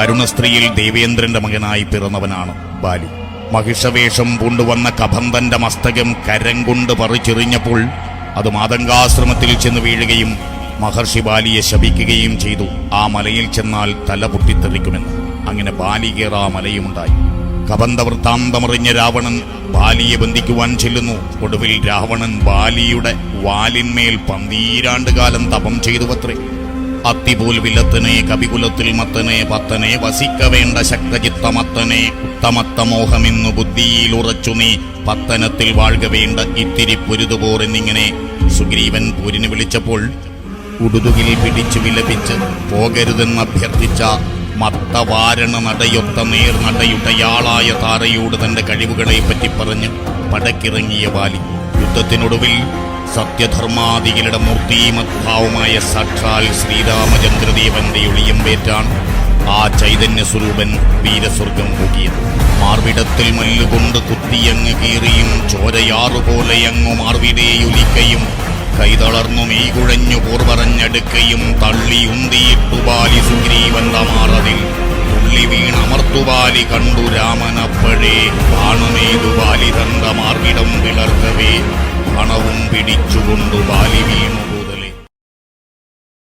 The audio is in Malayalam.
അരുണസ്ത്രീയിൽ ദേവേന്ദ്രന്റെ മകനായി പിറന്നവനാണ് ബാലി. മഹിഷവേഷം പൂണ്ടുവന്ന കബന്ധന്റെ മസ്തകം കരം കൊണ്ട് പറിച്ചെറിഞ്ഞപ്പോൾ അത് മാതംഗാശ്രമത്തിൽ ചെന്ന് വീഴുകയും മഹർഷി ബാലിയെ ശപിക്കുകയും ചെയ്തു. ആ മലയിൽ ചെന്നാൽ തല പൊട്ടിത്തെറിക്കുമെന്ന്. അങ്ങനെ ബാലി കയറാ മലയുമുണ്ടായി. കബന്ധ വൃത്താന്തമറിഞ്ഞ രാവണൻ ബാലിയെ ബന്ധിക്കുവാൻ ചെല്ലുന്നു. ഒടുവിൽ രാവണൻ ബാലിയുടെ വാലിന്മേൽ 12 കാലം തപം ചെയ്തുവത്രേ. അത്തിപോൽ വിലത്തനെ കവികുലത്തിൽ മത്തനെ പത്തനെ വസിക്ക വേണ്ട ശക്തചിത്തമത്തനെ ഉത്തമത്തമോഹമെന്നു ബുദ്ധിയിൽ ഉറച്ചു നീ പത്തനത്തിൽ വാഴ്ക വേണ്ട ഇത്തിരി പൊരുതുപോർ എന്നിങ്ങനെ സുഗ്രീവൻ പൂരിന് വിളിച്ചപ്പോൾ ഉടുതുകിൽ പിടിച്ചു വിലപിച്ച് പോകരുതെന്നഭ്യർത്ഥിച്ച മത്തവാരണ നടയൊത്ത നേർനടയുടയാളായ താരയോട് തന്റെ കഴിവുകളെ പറ്റി പറഞ്ഞ് പടക്കിറങ്ങിയ ബാലി യുദ്ധത്തിനൊടുവിൽ സത്യധർമാദികളുടെ മൂർത്തിമദ്ഭാവമായ സാക്ഷാൽ ശ്രീരാമചന്ദ്രദേവന്റെ ഒളിയമ്പേറ്റാണ് ആ ചൈതന്യ സ്വരൂപൻ വീരസ്വർഗം പൂകിയത്. മാർവിടത്തിൽ മല്ലുകൊണ്ട് കുത്തിയങ്ങ് കീറിയും ചോരയാറുപോലെയങ്ങു മാർവിടേയൊലിക്കയും കൈതളർന്നു മെയ്കുഴഞ്ഞു പോർപറഞ്ഞടുക്കയും തള്ളിയുന്തിയിട്ടു ബാലി സുഗ്രീവൻ തമാറതിൽ തുള്ളി വീണമർത്തുബാലി കണ്ടു രാമനപ്പഴേ ബാണമേതു ബാലി തന്ത മാർവിടം പിളർക്കവേ പണവും പിടിച്ചുകൊണ്ടു ബാലി വീണു.